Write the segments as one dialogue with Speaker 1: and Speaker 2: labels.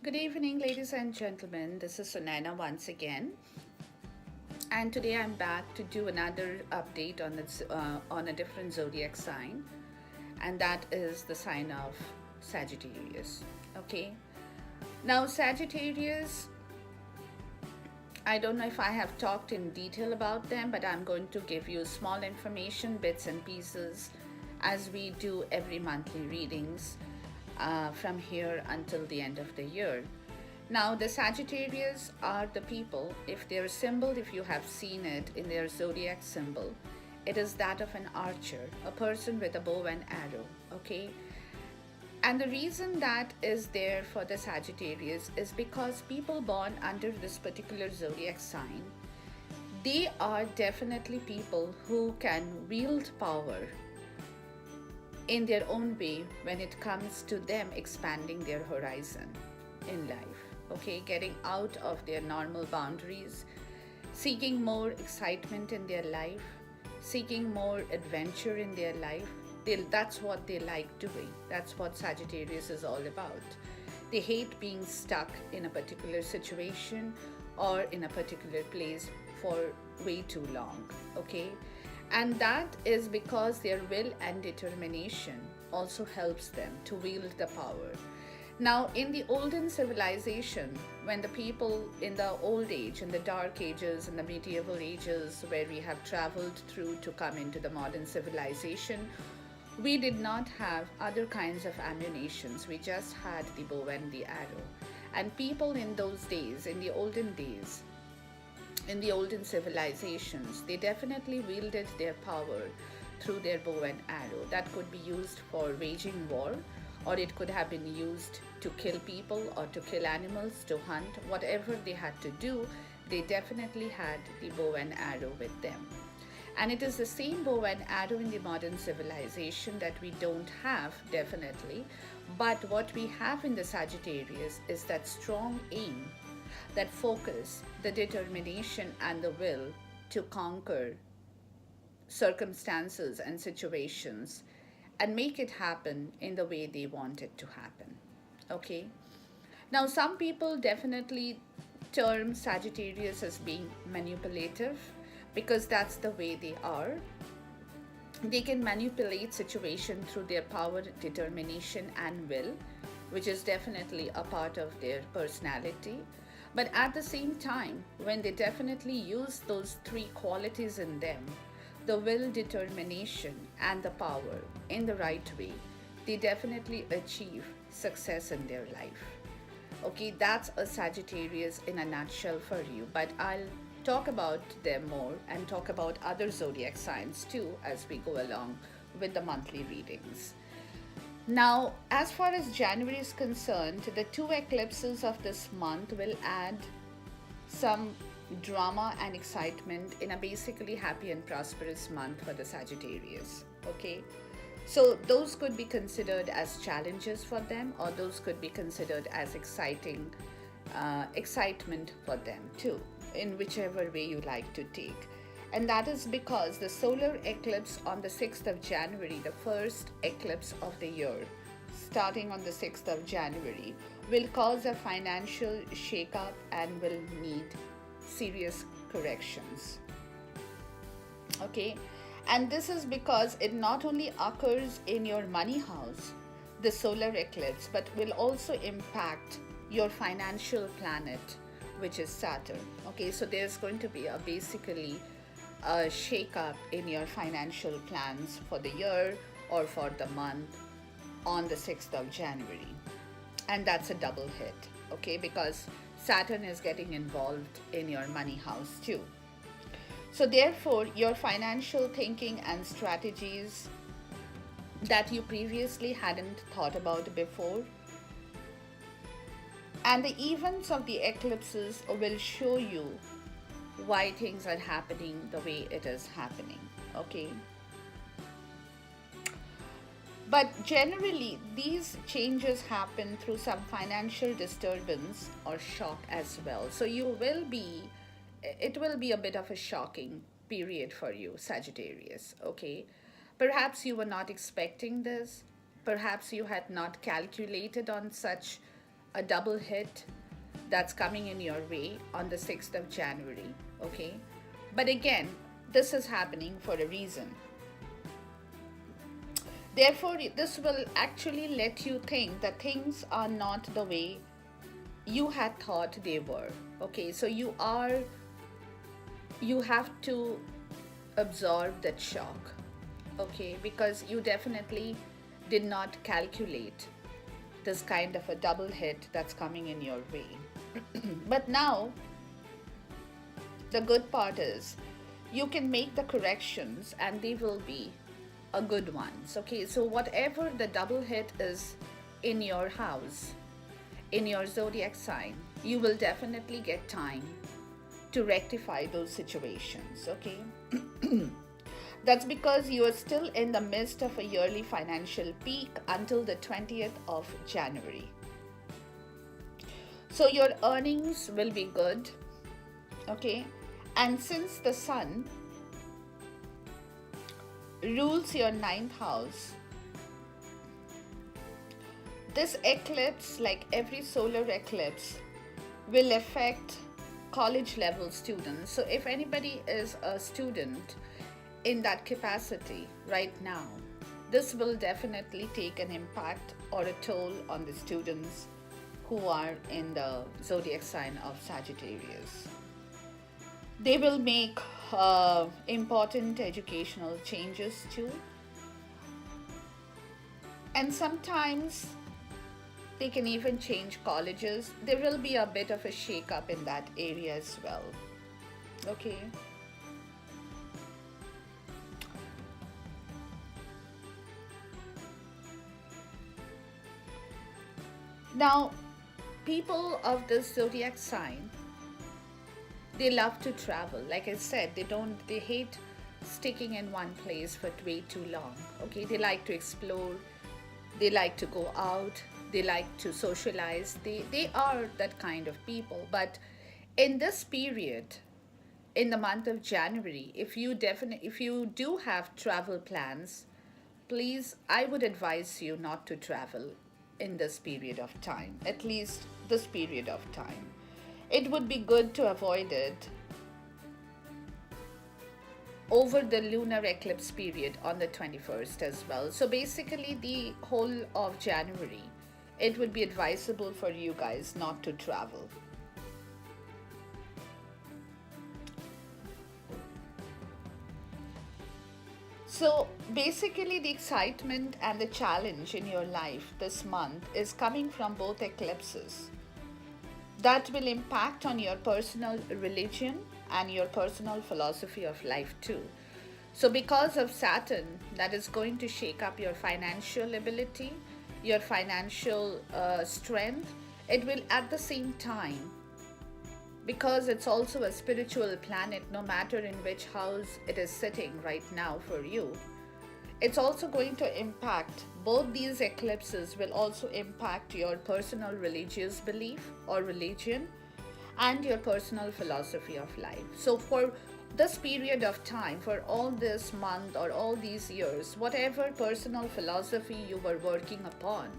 Speaker 1: Good evening, ladies and gentlemen. This is Sunaina once again, and today I'm back to do another update on a different zodiac sign, and that is the sign of Sagittarius. Okay, now Sagittarius. I don't know if I have talked in detail about them, but I'm going to give you small information, bits and pieces, as we do every monthly readings from here until the end of the year. Now, the Sagittarius are the people, if their symbol, if you have seen it in their zodiac symbol, it is that of an archer, a person with a bow and arrow, okay? And the reason that is there for the Sagittarius is because people born under this particular zodiac sign, they are definitely people who can wield power in their own way when it comes to them expanding their horizon in life, okay, getting out of their normal boundaries, seeking more excitement in their life, seeking more adventure in their life. That's what they like doing. That's what Sagittarius is all about. They hate being stuck in a particular situation or in a particular place for way too long, okay? And that is because their will and determination also helps them to wield the power. Now, in the olden civilization, when the people in the old age, in the dark ages, in the medieval ages, where we have traveled through to come into the modern civilization, we did not have other kinds of ammunitions. We just had the bow and the arrow. And people in those days, in the olden days, in the olden civilizations, they definitely wielded their power through their bow and arrow. That could be used for waging war, or it could have been used to kill people or to kill animals, to hunt. Whatever they had to do, they definitely had the bow and arrow with them. And it is the same bow and arrow in the modern civilization that we don't have, definitely. But what we have in the Sagittarius is that strong aim, that focus, the determination, and the will to conquer circumstances and situations and make it happen in the way they want it to happen. Okay? Now, some people definitely term Sagittarius as being manipulative because that's the way they are. They can manipulate situation through their power, determination, and will, which is definitely a part of their personality. But at the same time, when they definitely use those three qualities in them, the will, determination, and the power in the right way, they definitely achieve success in their life. Okay, that's a Sagittarius in a nutshell for you, but I'll talk about them more and talk about other zodiac signs too as we go along with the monthly readings. Now, as far as January is concerned, the two eclipses of this month will add some drama and excitement in a basically happy and prosperous month for the Sagittarius. Okay, so those could be considered as challenges for them, or those could be considered as excitement for them too, in whichever way you like to take. And that is because the solar eclipse on the 6th of January, the first eclipse of the year, starting on the 6th of January, will cause a financial shakeup and will need serious corrections. Okay, and this is because it not only occurs in your money house, the solar eclipse, but will also impact your financial planet, which is Saturn. Okay, so there's going to be a basically a shake-up in your financial plans for the year or for the month on the 6th of January. And that's a double hit, okay, because Saturn is getting involved in your money house too. So therefore, your financial thinking and strategies that you previously hadn't thought about before, and the events of the eclipses will show you why things are happening the way it is happening, okay? But generally, these changes happen through some financial disturbance or shock as well. So it will be a bit of a shocking period for you, Sagittarius, okay? Perhaps you were not expecting this. Perhaps you had not calculated on such a double hit that's coming in your way on the 6th of January, okay? But again, this is happening for a reason. Therefore, this will actually let you think that things are not the way you had thought they were, okay? So you have to absorb that shock, okay? Because you definitely did not calculate this kind of a double hit that's coming in your way. But now, the good part is you can make the corrections and they will be a good ones, okay? So whatever the double hit is in your house, in your zodiac sign, you will definitely get time to rectify those situations, okay? That's because you are still in the midst of a yearly financial peak until the 20th of January. So your earnings will be good, okay? And since the sun rules your ninth house, this eclipse, like every solar eclipse, will affect college level students. So if anybody is a student in that capacity right now, this will definitely take an impact or a toll on the students who are in the zodiac sign of Sagittarius. They will make important educational changes too. And sometimes they can even change colleges. There will be a bit of a shake-up in that area as well. Okay. Now, people of this zodiac sign, they love to travel. Like I said, they hate sticking in one place for way too long. Okay, they like to explore, they like to go out, they like to socialize. They are that kind of people. But in this period, in the month of January, if you do have travel plans, please, I would advise you not to travel in this period of time, at least this period of time. It would be good to avoid it over the lunar eclipse period on the 21st as well. So basically, the whole of January, it would be advisable for you guys not to travel. So basically, the excitement and the challenge in your life this month is coming from both eclipses. That will impact on your personal religion and your personal philosophy of life too. So because of Saturn, that is going to shake up your financial ability, your financial strength. It will at the same time, because it's also a spiritual planet, no matter in which house it is sitting right now for you, it's also going to impact, both these eclipses will also impact your personal religious belief or religion and your personal philosophy of life. So for this period of time, for all this month or all these years, whatever personal philosophy you were working upon,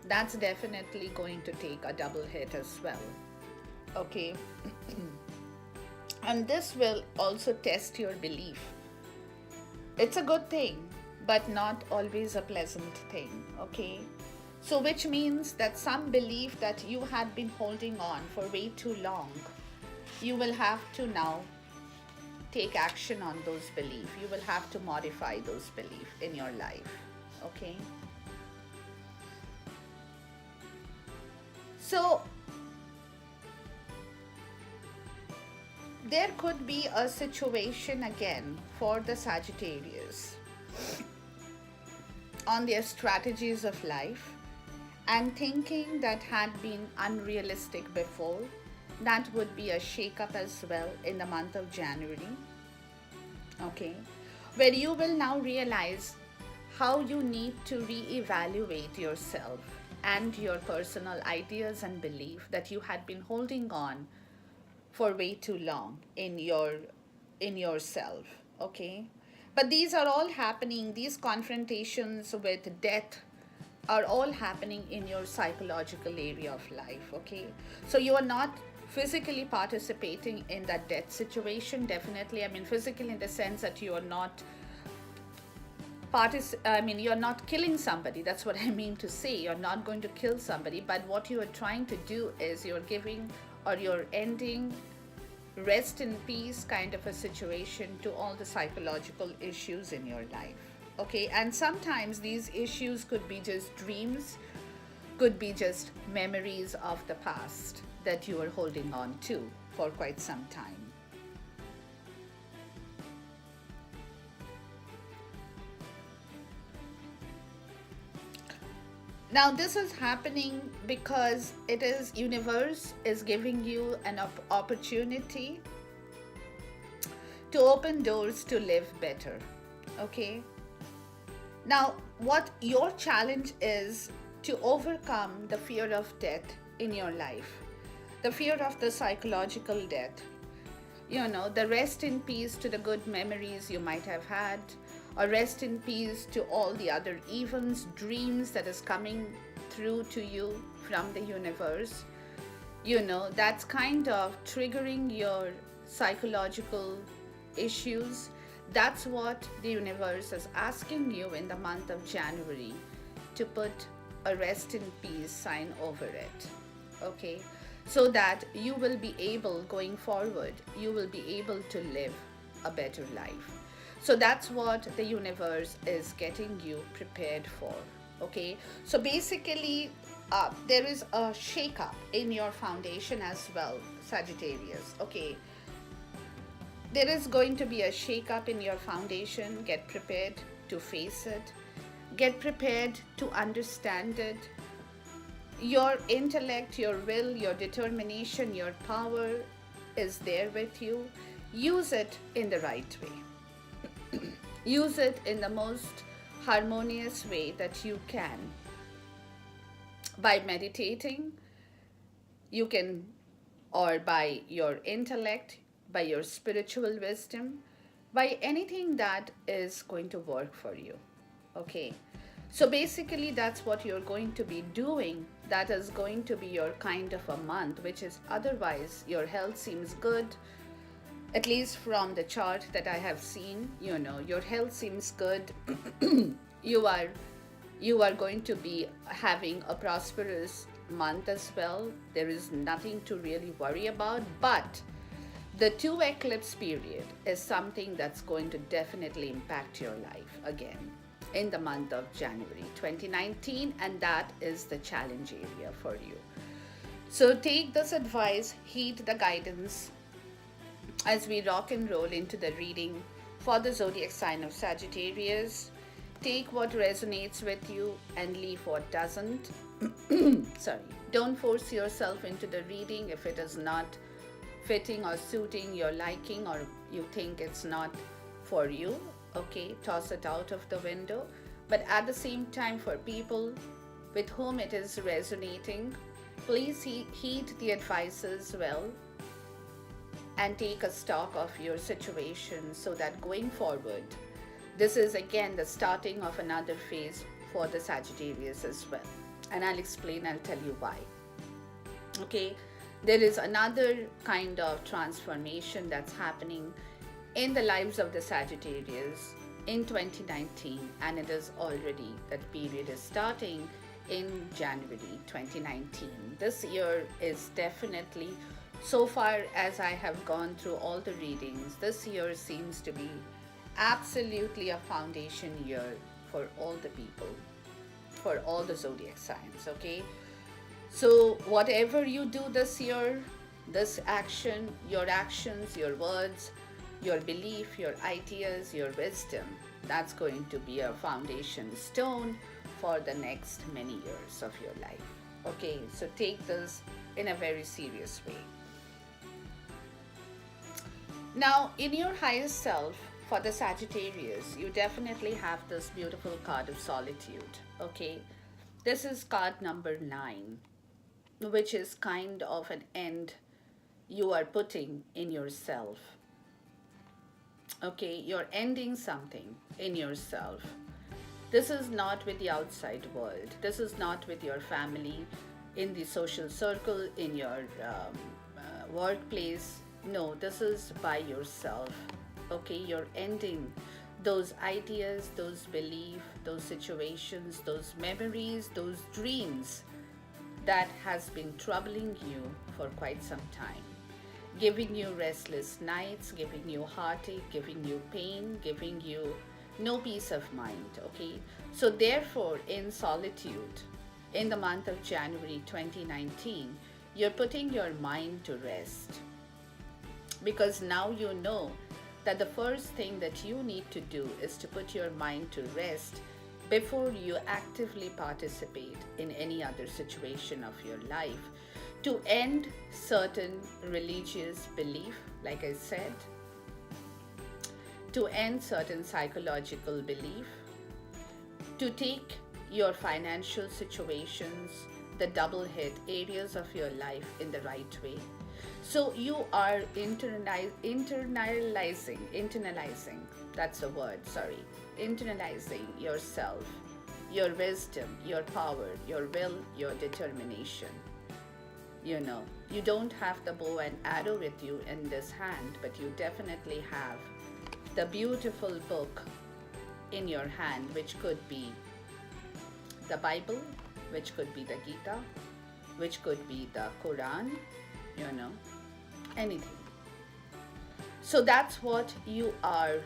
Speaker 1: that's definitely going to take a double hit as well. Okay. And this will also test your belief. It's a good thing, but not always a pleasant thing. Okay. So which means that some belief that you had been holding on for way too long, you will have to now take action on those beliefs. You will have to modify those beliefs in your life. Okay. So there could be a situation again for the Sagittarius on their strategies of life and thinking that had been unrealistic before. That would be a shake-up as well in the month of January. Okay, where you will now realize how you need to re-evaluate yourself and your personal ideas and belief that you had been holding on for way too long in yourself. Okay, but these are all happening, these confrontations with death are all happening in your psychological area of life, okay? So you are not physically participating in that death situation, definitely. I mean, physical in the sense that you are not you're not killing somebody. That's what I mean to say. You're not going to kill somebody, but what you are trying to do is you're giving or you're ending rest in peace kind of a situation to all the psychological issues in your life. Okay, and sometimes these issues could be just dreams, could be just memories of the past that you are holding on to for quite some time. Now this is happening because it is universe is giving you an opportunity to open doors to live better. Okay, now what your challenge is to overcome the fear of death in your life, the fear of the psychological death, you know, the rest in peace to the good memories you might have had, or rest in peace to all the other events, dreams that is coming through to you from the universe. You know, that's kind of triggering your psychological issues. That's what the universe is asking you in the month of January, to put a rest in peace sign over it. Okay, so that you will be able, going forward, you will be able to live a better life. So that's what the universe is getting you prepared for. Okay, so basically, there is a shake-up in your foundation as well, Sagittarius. Okay, there is going to be a shake-up in your foundation. Get prepared to face it. Get prepared to understand it. Your intellect, your will, your determination, your power is there with you. Use it in the right way. Use it in the most harmonious way that you can. By meditating, you can, or by your intellect, by your spiritual wisdom, by anything that is going to work for you. Okay, so basically that's what you're going to be doing. That is going to be your kind of a month, which is, otherwise your health seems good, at least from the chart that I have seen. You know, your health seems good. you are you are going to be having a prosperous month as well. There is nothing to really worry about, but the 2 eclipse period is something that's going to definitely impact your life again in the month of January 2019, and that is the challenge area for you. So take this advice, heed the guidance as we rock and roll into the reading for the zodiac sign of Sagittarius. Take what resonates with you and leave what doesn't. Sorry. Don't force yourself into the reading if it is not fitting or suiting your liking, or you think it's not for you. Okay, toss it out of the window. But at the same time, for people with whom it is resonating, please heed the advices well and take a stock of your situation, so that going forward, this is again the starting of another phase for the Sagittarius as well. And I'll explain, I'll tell you why. Okay, there is another kind of transformation that's happening in the lives of the Sagittarius in 2019, and it is already, that period is starting in January 2019. This year is definitely, so far as I have gone through all the readings, this year seems to be absolutely a foundation year for all the people, for all the zodiac signs. Okay, so whatever you do this year, this action, your actions, your words, your belief, your ideas, your wisdom, that's going to be a foundation stone for the next many years of your life. Okay, so take this in a very serious way. Now, in your highest self, for the Sagittarius, you definitely have this beautiful card of solitude. Okay, this is card number 9, which is kind of an end you are putting in yourself. Okay, you're ending something in yourself. This is not with the outside world. This is not with your family, in the social circle, in your workplace. No, this is by yourself. Okay, you're ending those ideas, those beliefs, those situations, those memories, those dreams that has been troubling you for quite some time, giving you restless nights, giving you heartache, giving you pain, giving you no peace of mind. Okay, so therefore, in solitude, in the month of January 2019, you're putting your mind to rest, because now you know that the first thing that you need to do is to put your mind to rest before you actively participate in any other situation of your life, to end certain religious belief, like I said, to end certain psychological belief, to take your financial situations, the double hit areas of your life in the right way. So you are internalizing, that's the word, sorry, internalizing yourself, your wisdom, your power, your will, your determination. You know, you don't have the bow and arrow with you in this hand, but you definitely have the beautiful book in your hand, which could be the Bible, which could be the Gita, which could be the Quran, you know, anything. So that's what you are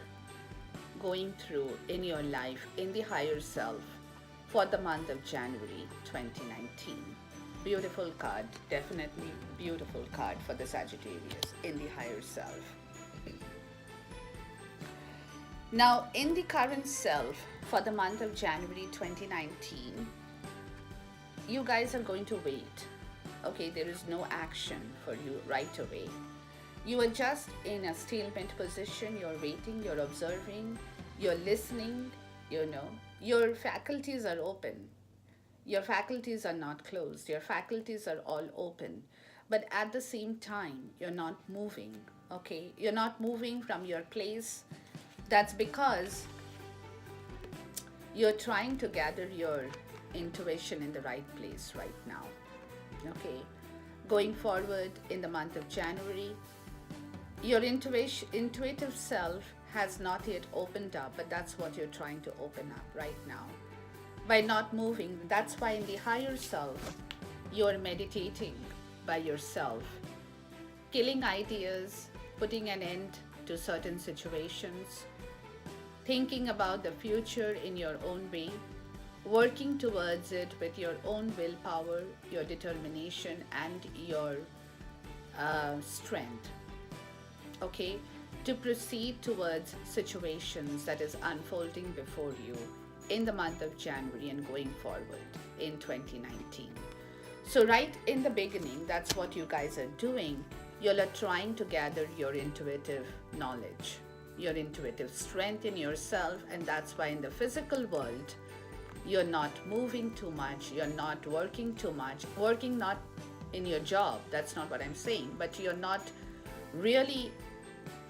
Speaker 1: going through in your life, in the higher self, for the month of January 2019. Beautiful card, definitely beautiful card for the Sagittarius in the higher self. Now, in the current self, for the month of January 2019, you guys are going to wait. Okay, there is no action for you right away. You are just in a stalemate position. You're waiting, you're observing, you're listening, you know. Your faculties are open. Your faculties are not closed. Your faculties are all open. But at the same time, you're not moving. Okay, you're not moving from your place. That's because you're trying to gather your intuition in the right place right now. Okay, going forward in the month of January, your intuitive self has not yet opened up, but that's what you're trying to open up right now. By not moving, that's why in the higher self, you're meditating by yourself, killing ideas, putting an end to certain situations, thinking about the future in your own way, working towards it with your own willpower, your determination, and your strength. Okay, to proceed towards situations that is unfolding before you in the month of January and going forward in 2019. So right in the beginning, that's what you guys are doing. You're trying to gather your intuitive knowledge, your intuitive strength in yourself, and that's why in the physical world, you're not moving too much, you're not working too much, working not in your job, that's not what I'm saying, but you're not really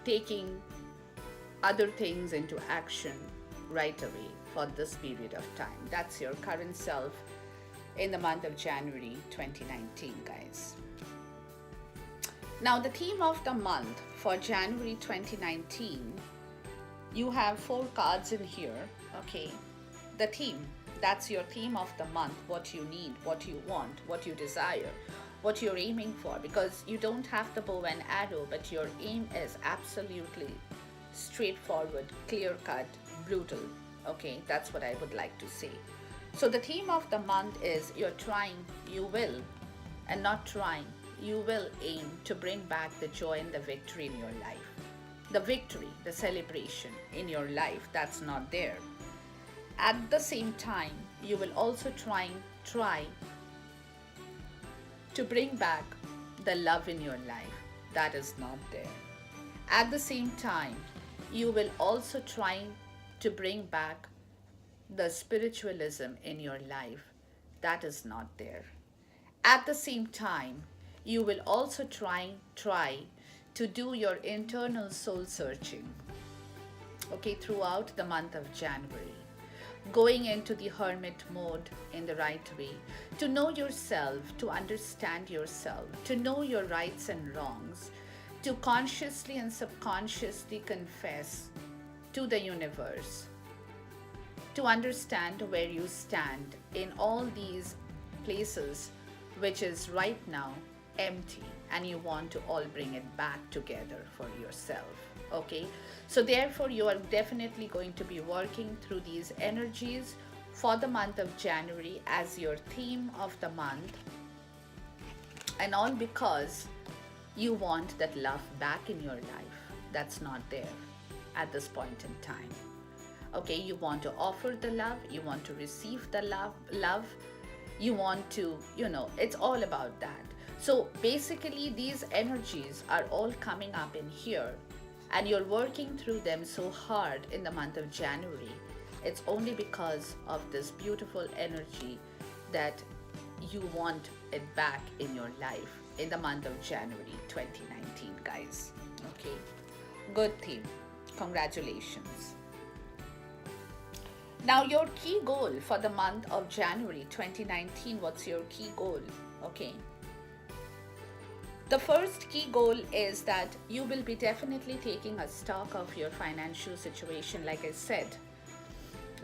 Speaker 1: taking other things into action right away for this period of time. That's your current self in the month of January 2019, guys. Now, the theme of the month for January 2019, you have 4 cards in here, okay? The theme, that's your theme of the month, what you need, what you want, what you desire, what you're aiming for, because you don't have the bow and arrow, but your aim is absolutely straightforward, clear-cut, brutal, okay? That's what I would like to say. So the theme of the month is you're trying, you will, and not trying, you will aim to bring back the joy and the victory in your life. The victory, the celebration in your life, that's not there. At the same time, you will also try to bring back the love in your life. That is not there. At the same time, you will also try to bring back the spiritualism in your life. That is not there. At the same time, you will also try to do your internal soul searching, okay, throughout the month of January. going into the hermit mode in the right way, to know yourself, to understand yourself, to know your rights and wrongs, to consciously and subconsciously confess to the universe, to understand where you stand in all these places which is right now empty, and you want to all bring it back together for yourself. Okay, so therefore you are definitely going to be working through these energies for the month of January as your theme of the month, and all because you want that love back in your life that's not there at this point in time. Okay, you want to offer the love, you want to receive the love, you want to, it's all about that. So basically these energies are all coming up in here, and you're working through them so hard in the month of January. It's only because of this beautiful energy that you want it back in your life in the month of January 2019, guys. Okay, good theme. Congratulations. Now, your key goal for the month of January 2019, what's your key goal? Okay. The first key goal is that you will be definitely taking a stock of your financial situation, like I said.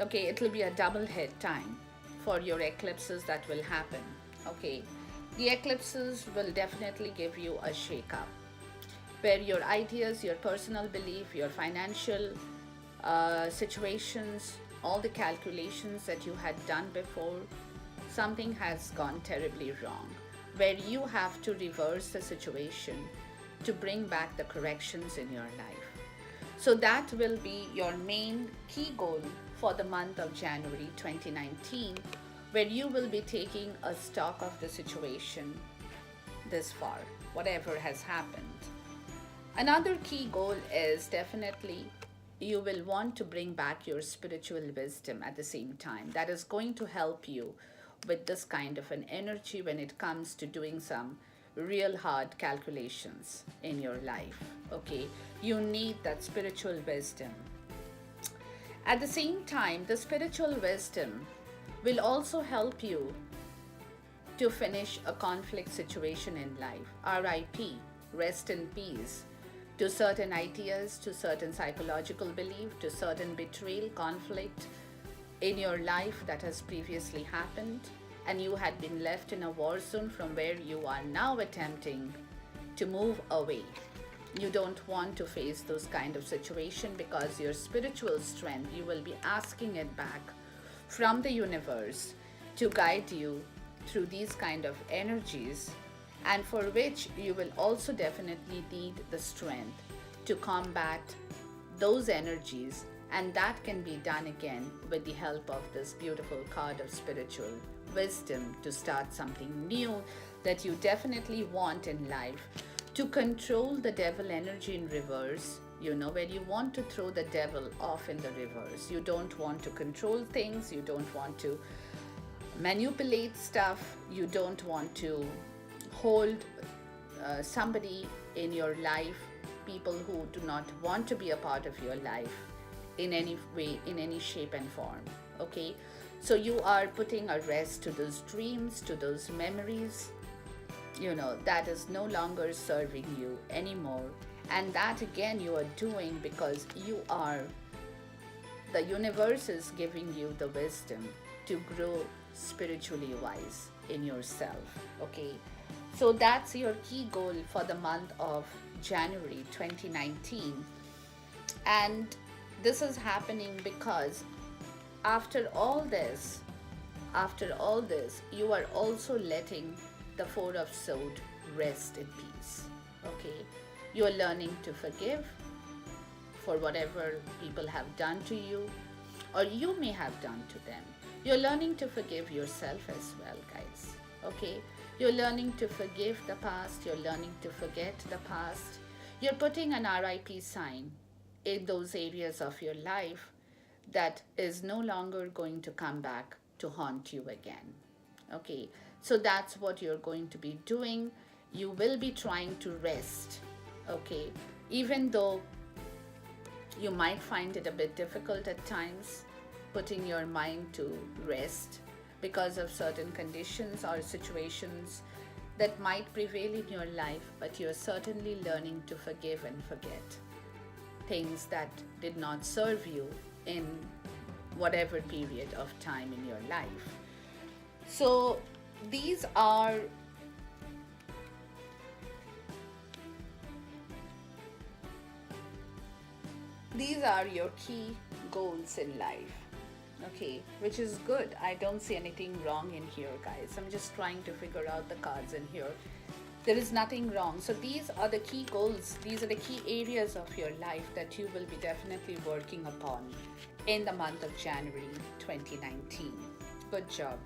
Speaker 1: Okay, it will be a double head time for your eclipses that will happen. Okay, the eclipses will definitely give you a shake-up, where your ideas, your personal belief, your financial situations, all the calculations that you had done before, something has gone terribly wrong, where you have to reverse the situation to bring back the corrections in your life. So that will be your main key goal for the month of January 2019, where you will be taking a stock of the situation this far, whatever has happened. Another key goal is definitely you will want to bring back your spiritual wisdom at the same time. That is going to help you with this kind of an energy when it comes to doing some real hard calculations in your life. Okay, you need that spiritual wisdom. At the same time, the spiritual wisdom will also help you to finish a conflict situation in life. RIP, rest in peace, to certain ideas, to certain psychological belief, to certain betrayal, conflict in your life that has previously happened, and you had been left in a war zone from where you are now attempting to move away. You don't want to face those kind of situation because your spiritual strength, you will be asking it back from the universe to guide you through these kind of energies, and for which you will also definitely need the strength to combat those energies, and that can be done again with the help of this beautiful card of spiritual wisdom to start something new that you definitely want in life, to control the devil energy in reverse, where you want to throw the devil off in the reverse. You don't want to control things, you don't want to manipulate stuff, you don't want to hold somebody in your life, people who do not want to be a part of your life in any way, in any shape and form. Okay, so you are putting a rest to those dreams, to those memories, that is no longer serving you anymore. And that again you are doing because the universe is giving you the wisdom to grow spiritually wise in yourself. Okay, so that's your key goal for the month of January 2019. And this is happening because after all this, you are also letting the Four of Swords rest in peace. Okay, you are learning to forgive for whatever people have done to you, or you may have done to them. You're learning to forgive yourself as well, guys. Okay, you're learning to forgive the past, you're learning to forget the past. You're putting an RIP sign in those areas of your life that is no longer going to come back to haunt you again. Okay, so that's what you're going to be doing. You will be trying to rest. Okay, even though you might find it a bit difficult at times, putting your mind to rest because of certain conditions or situations that might prevail in your life, but you're certainly learning to forgive and forget things that did not serve you in whatever period of time in your life. So these are your key goals in life. Okay, which is good. I don't see anything wrong in here, guys. I'm just trying to figure out the cards in here. There is nothing wrong. So these are the key goals. These are the key areas of your life that you will be definitely working upon in the month of January 2019. Good job.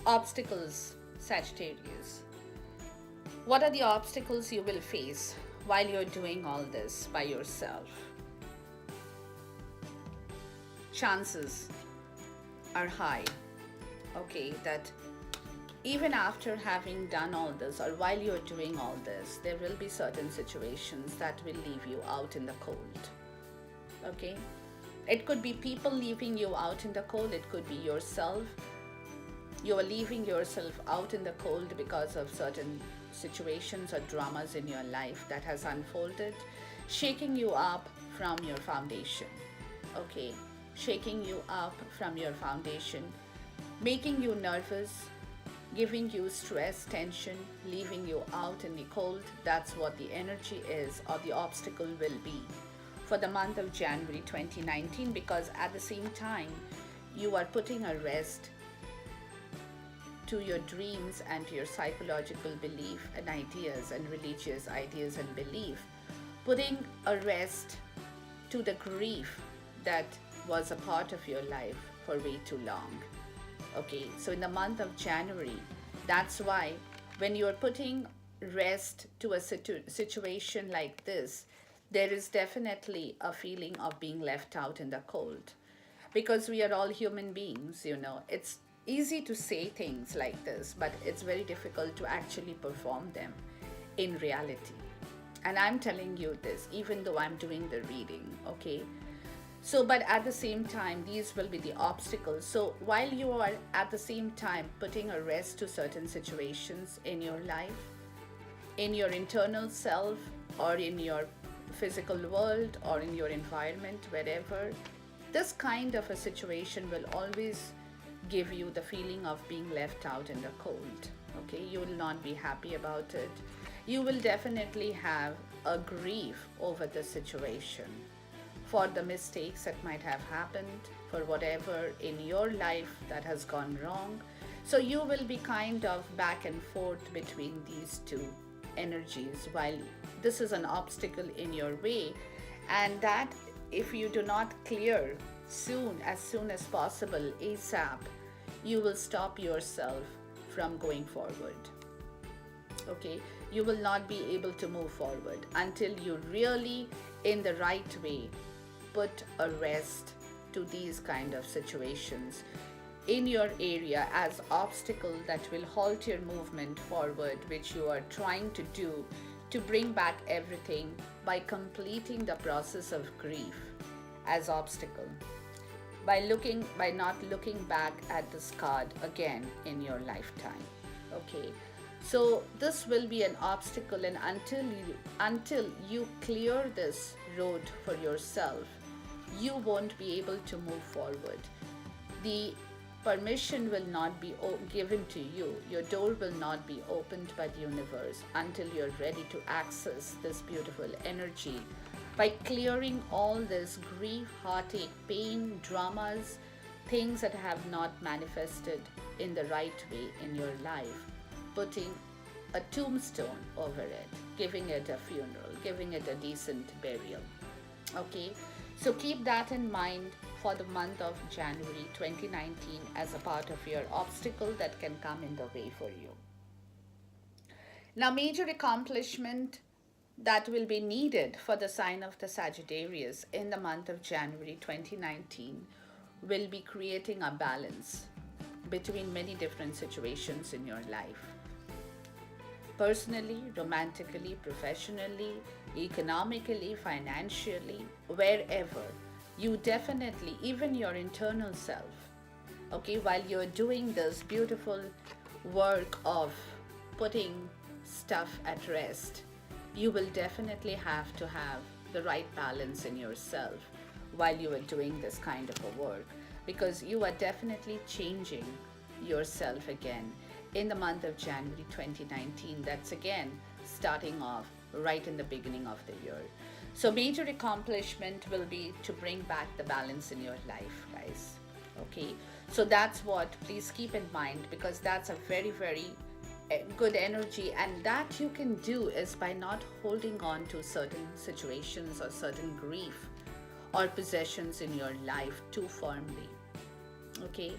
Speaker 1: Obstacles, Sagittarius. What are the obstacles you will face while you're doing all this by yourself? Chances are high, okay, that even after having done all this or while you're doing all this, there will be certain situations that will leave you out in the cold. Okay? It could be people leaving you out in the cold, it could be yourself. You are leaving yourself out in the cold because of certain situations or dramas in your life that has unfolded, shaking you up from your foundation. Okay? Shaking you up from your foundation, making you nervous, giving you stress, tension, leaving you out in the cold. That's what the energy is, or the obstacle will be for the month of January 2019, because at the same time you are putting a rest to your dreams and to your psychological belief and ideas and religious ideas and belief, putting a rest to the grief that was a part of your life for way too long. Okay, so in the month of January, that's why when you're putting rest to a situation like this, there is definitely a feeling of being left out in the cold. Because we are all human beings, it's easy to say things like this, but it's very difficult to actually perform them in reality. And I'm telling you this, even though I'm doing the reading, okay? So, but at the same time, these will be the obstacles. So while you are at the same time putting a rest to certain situations in your life, in your internal self, or in your physical world, or in your environment, wherever, this kind of a situation will always give you the feeling of being left out in the cold. Okay, you will not be happy about it. You will definitely have a grief over the situation, for the mistakes that might have happened, for whatever in your life that has gone wrong. So you will be kind of back and forth between these two energies while this is an obstacle in your way, and that if you do not clear soon as possible, ASAP, you will stop yourself from going forward. Okay, you will not be able to move forward until you really, in the right way, put a rest to these kind of situations in your area as obstacle that will halt your movement forward, which you are trying to do to bring back everything by completing the process of grief as obstacle, by not looking back at this card again in your lifetime. Okay, so this will be an obstacle, and until you clear this road for yourself, you won't be able to move forward. The permission will not be given to you. Your door will not be opened by the universe until you're ready to access this beautiful energy by clearing all this grief, heartache, pain, dramas, things that have not manifested in the right way in your life, putting a tombstone over it, giving it a funeral, giving it a decent burial. Okay, so keep that in mind for the month of January 2019 as a part of your obstacle that can come in the way for you. Now, major accomplishment that will be needed for the sign of the Sagittarius in the month of January 2019 will be creating a balance between many different situations in your life. Personally, romantically, professionally, economically, financially, wherever, you definitely, even your internal self, okay, while you're doing this beautiful work of putting stuff at rest, you will definitely have to have the right balance in yourself while you are doing this kind of a work, because you are definitely changing yourself again in the month of January 2019. That's again starting off right in the beginning of the year. So major accomplishment will be to bring back the balance in your life, guys. Okay, so that's what, please keep in mind, because that's a very, very good energy, and that you can do is by not holding on to certain situations or certain grief or possessions in your life too firmly. Okay,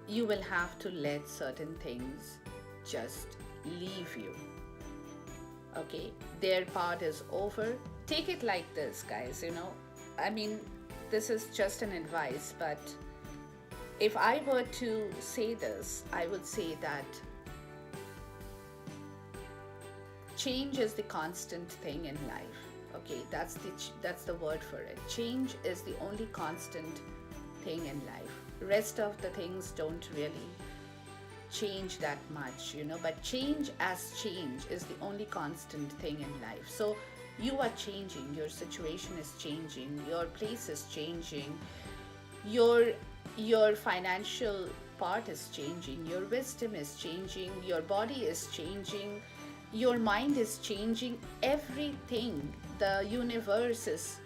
Speaker 1: you will have to let certain things just leave you. Okay, their part is over. Take it like this, guys, I mean, this is just an advice, but if I were to say this, I would say that change is the constant thing in life. Okay, that's the word for it. Change is the only constant thing in life. Rest of the things don't really change that much, but change is the only constant thing in life. So you are changing, your situation is changing, your place is changing, your financial part is changing, your wisdom is changing, your body is changing, your mind is changing, everything. The universe is,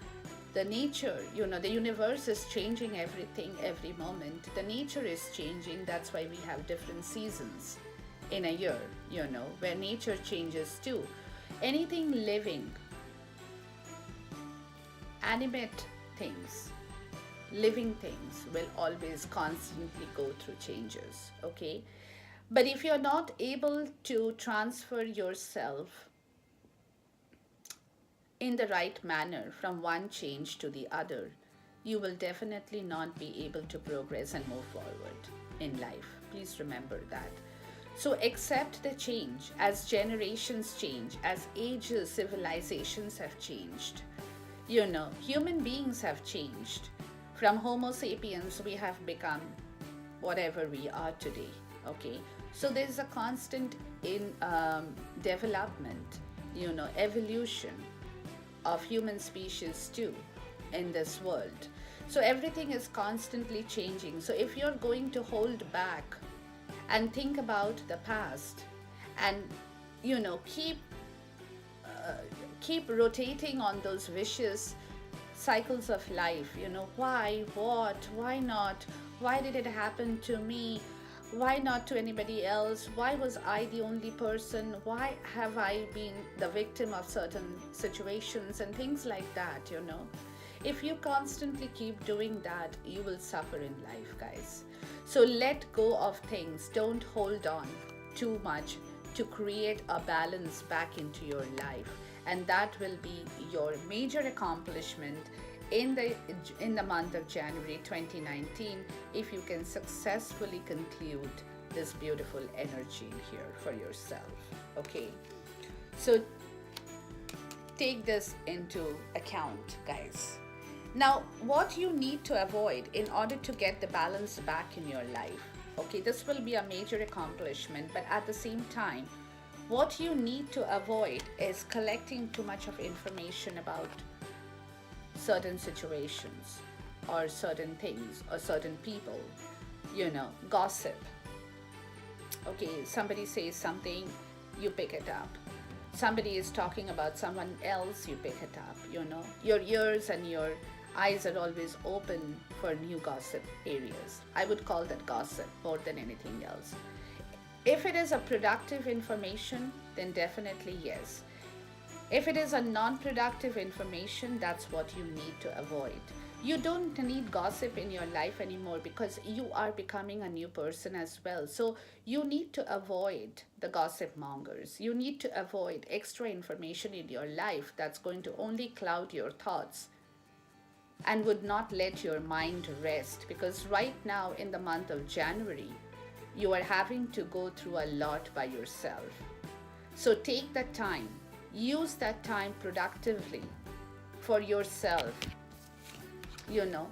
Speaker 1: the nature, the universe is changing everything every moment. The nature is changing. That's why we have different seasons in a year, where nature changes too. Anything living, animate things, living things will always constantly go through changes, okay? But if you're not able to transfer yourself in the right manner from one change to the other, you will definitely not be able to progress and move forward in life. Please remember that. So accept the change as generations change, as ages, civilizations have changed. Human beings have changed. From Homo sapiens, we have become whatever we are today. Okay, so there's a constant development, evolution of human species too in this world. So everything is constantly changing. So if you're going to hold back and think about the past and keep rotating on those vicious cycles of life, why, what, why not, why did it happen to me, why not to anybody else, why was I the only person, why have I been the victim of certain situations and things like that. If you constantly keep doing that, you will suffer in life, guys. So let go of things, don't hold on too much to create a balance back into your life, and that will be your major accomplishment in the month of January 2019, if you can successfully conclude this beautiful energy here for yourself. Okay, so take this into account, guys. Now, what you need to avoid in order to get the balance back in your life, okay, this will be a major accomplishment, but at the same time, what you need to avoid is collecting too much of information about certain situations or certain things or certain people, gossip. Okay, somebody says something, you pick it up. Somebody is talking about someone else, you pick it up. Your ears and your eyes are always open for new gossip areas. I would call that gossip more than anything else. If it is a productive information, then definitely yes. If it is a non-productive information, that's what you need to avoid. You don't need gossip in your life anymore because you are becoming a new person as well. So you need to avoid the gossip mongers. You need to avoid extra information in your life that's going to only cloud your thoughts and would not let your mind rest, because right now in the month of January, you are having to go through a lot by yourself. So take that time. Use that time productively for yourself. you know,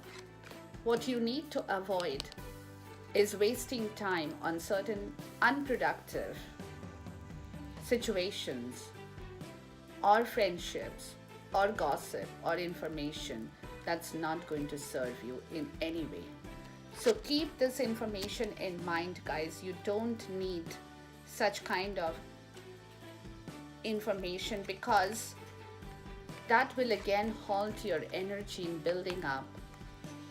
Speaker 1: what you need to avoid is wasting time on certain unproductive situations or friendships or gossip or information that's not going to serve you in any way. So keep this information in mind, guys. You don't need such kind of information, because that will again halt your energy in building up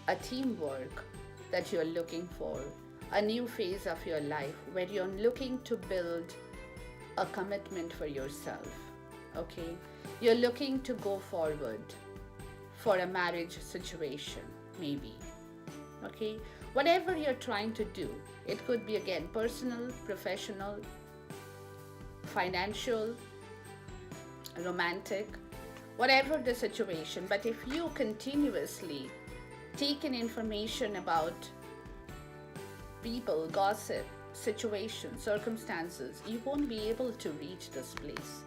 Speaker 1: a teamwork that you're looking for, a new phase of your life where you're looking to build a commitment for yourself. Okay, you're looking to go forward for a marriage situation, maybe. Okay, whatever you're trying to do, it could be again personal, professional, financial, romantic, whatever the situation. But if you continuously take in information about people, gossip, situations, circumstances, you won't be able to reach this place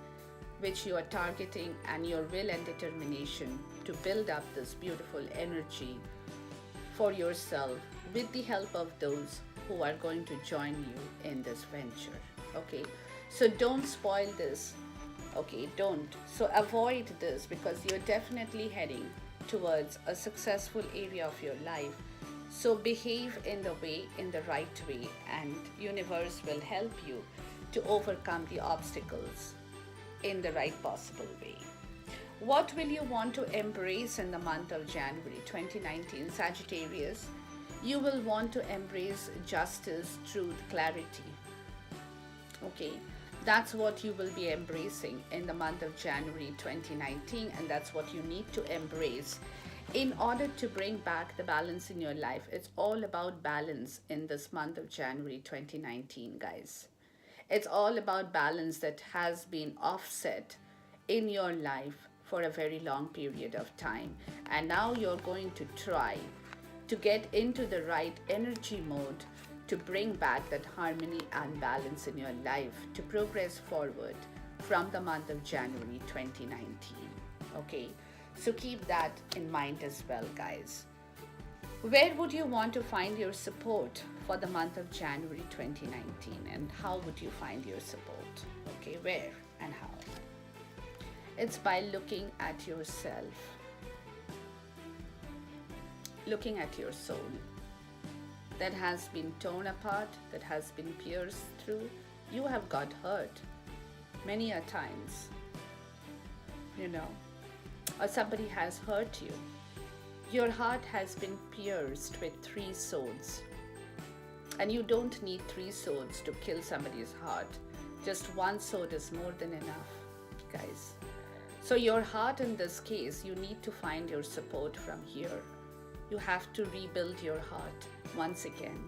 Speaker 1: which you are targeting, and your will and determination to build up this beautiful energy for yourself with the help of those who are going to join you in this venture. Okay, so don't spoil this. Okay, don't. So avoid this, because you're definitely heading towards a successful area of your life. So behave in the right way, and universe will help you to overcome the obstacles in the right possible way. What will you want to embrace in the month of January 2019, Sagittarius? You will want to embrace justice, truth, clarity. Okay, that's what you will be embracing in the month of January 2019, and that's what you need to embrace in order to bring back the balance in your life. It's all about balance in this month of January 2019, guys. It's all about balance that has been offset in your life for a very long period of time. And now you're going to try to get into the right energy mode to bring back that harmony and balance in your life, to progress forward from the month of January 2019. Okay, so keep that in mind as well, guys. Where would you want to find your support for the month of January 2019, and how would you find your support? Okay, where and how? It's by looking at yourself, looking at your soul that has been torn apart, that has been pierced through. You have got hurt many a times, or somebody has hurt you. Your heart has been pierced with 3 swords. And you don't need 3 swords to kill somebody's heart. Just 1 sword is more than enough, guys. So your heart, in this case, you need to find your support from here. You have to rebuild your heart once again.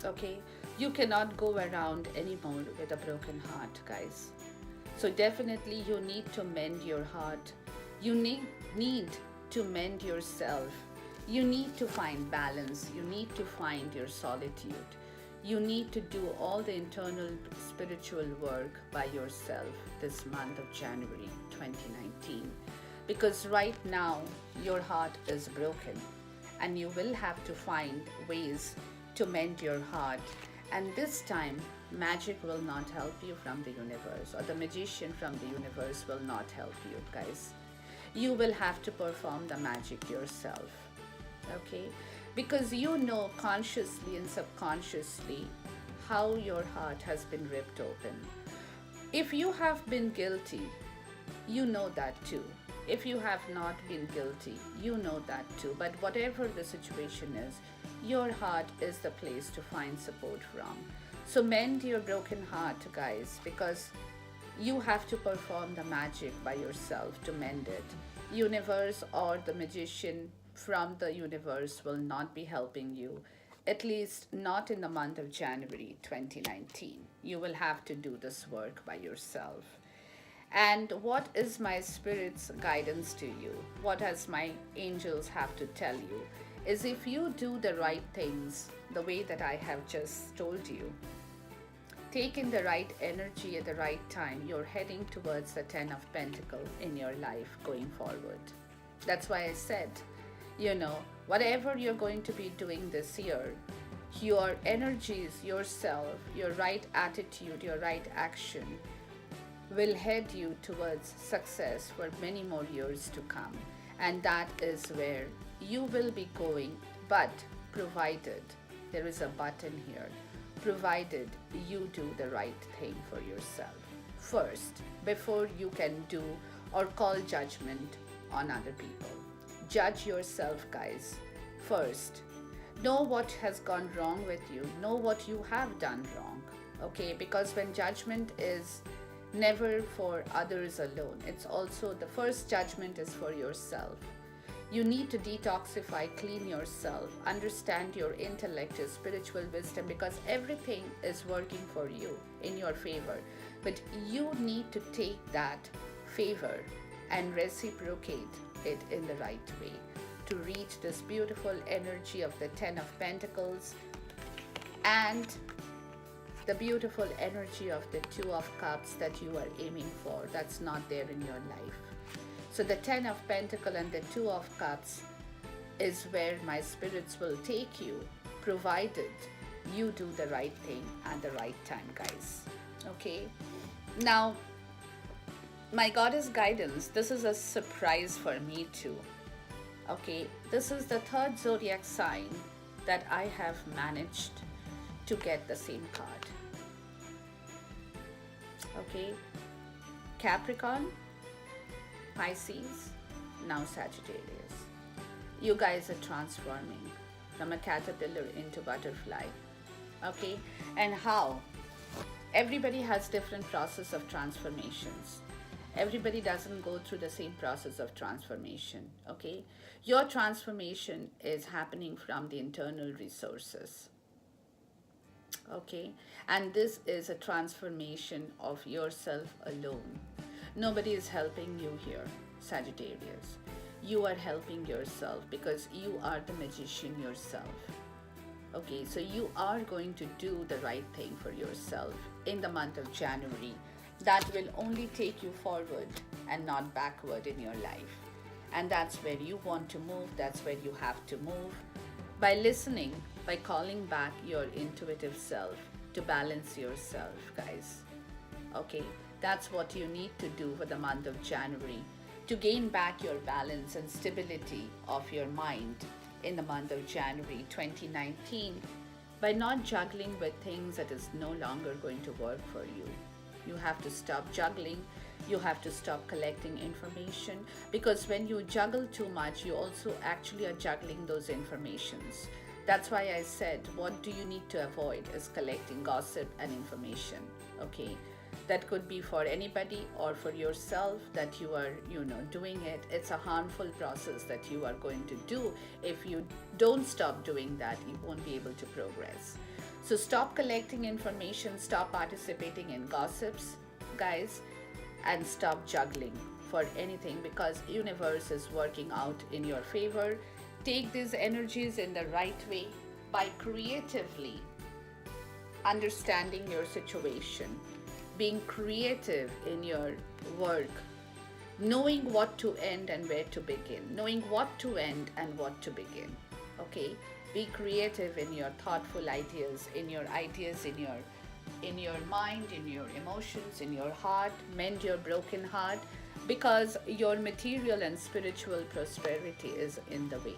Speaker 1: Okay? You cannot go around anymore with a broken heart, guys. So definitely you need to mend your heart. You need to mend yourself. You need to find balance. You need to find your solitude. You need to do all the internal spiritual work by yourself this month of January 2019. Because right now your heart is broken, and you will have to find ways to mend your heart. And this time, magic will not help you from the universe, or the magician from the universe will not help you, guys. You will have to perform the magic yourself, okay? Because you know consciously and subconsciously how your heart has been ripped open. If you have been guilty, you know that too. If you have not been guilty, you know that too. But whatever the situation is, your heart is the place to find support from. So mend your broken heart, guys, because you have to perform the magic by yourself to mend it. Universe or the magician from the universe will not be helping you, at least not in the month of January 2019. You will have to do this work by yourself. And what is my spirit's guidance to you? What does my angels have to tell you? Is if you do the right things the way that I have just told you, take in the right energy at the right time, you're heading towards the 10 of Pentacles in your life going forward. That's why I said you know, whatever you're going to be doing this year, your energies, yourself, your right attitude, your right action will head you towards success for many more years to come. And that is where you will be going, but provided, there is a button here, provided you do the right thing for yourself first before you can do or call judgment on other people. Judge yourself, guys, first. Know what has gone wrong with you, know what you have done wrong, okay? Because when judgment is never for others alone, it's also the first judgment is for yourself. You need to detoxify, clean yourself, understand your intellect, your spiritual wisdom, because everything is working for you in your favor. But you need to take that favor and reciprocate it in the right way to reach this beautiful energy of the Ten of Pentacles and the beautiful energy of the Two of Cups that you are aiming for, that's not there in your life. So the Ten of Pentacles and the Two of Cups is where my spirits will take you, provided you do the right thing at the right time, guys. Okay? Now, my goddess guidance, this is a surprise for me too. Okay, this is the third zodiac sign that I have managed to get the same card. Okay, Capricorn, Pisces, now Sagittarius. You guys are transforming from a caterpillar into butterfly. Okay, and how? Everybody has different process of transformations. Everybody doesn't go through the same process of transformation, okay? Your transformation is happening from the internal resources, okay? And this is a transformation of yourself alone. Nobody is helping you here, Sagittarius. You are helping yourself because you are the magician yourself. Okay, so you are going to do the right thing for yourself in the month of January. That will only take you forward and not backward in your life. And that's where you want to move, that's where you have to move. By listening, by calling back your intuitive self to balance yourself, guys. Okay, that's what you need to do for the month of January to gain back your balance and stability of your mind in the month of January 2019 by not juggling with things that is no longer going to work for you. You have to stop juggling. You have to stop collecting information, because when you juggle too much, you also actually are juggling those informations. That's why I said, what do you need to avoid is collecting gossip and information, okay? That could be for anybody or for yourself that you are, doing it. It's a harmful process that you are going to do. If you don't stop doing that, you won't be able to progress. So stop collecting information, stop participating in gossips, guys, and stop juggling for anything, because universe is working out in your favor. Take these energies in the right way by creatively understanding your situation, being creative in your work, knowing what to end and where to begin, knowing what to end and what to begin, okay? Be creative in your thoughtful ideas, in your mind, in your emotions, in your heart. Mend your broken heart, because your material and spiritual prosperity is in the way.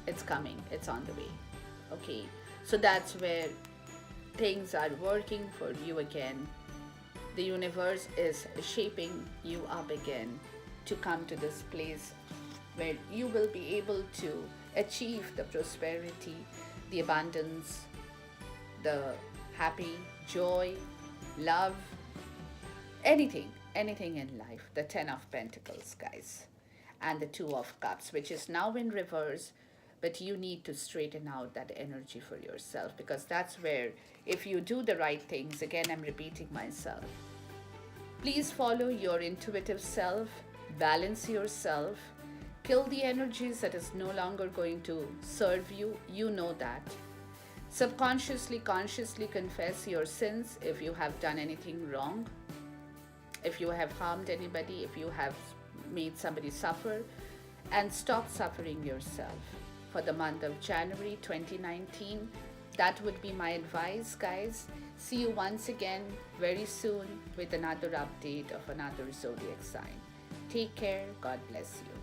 Speaker 1: It's coming, it's on the way, okay? So that's where things are working for you again. The universe is shaping you up again to come to this place where you will be able to achieve the prosperity, the abundance, the happy, joy, love, anything in life. The Ten of Pentacles, guys, and the Two of Cups, which is now in reverse, but you need to straighten out that energy for yourself, because that's where, if you do the right things, again, I'm repeating myself, please follow your intuitive self, balance yourself, kill the energies that is no longer going to serve you. You know that. Subconsciously, consciously confess your sins if you have done anything wrong, if you have harmed anybody, if you have made somebody suffer, and stop suffering yourself. For the month of January 2019, that would be my advice, guys. See you once again very soon with another update of another zodiac sign. Take care. God bless you.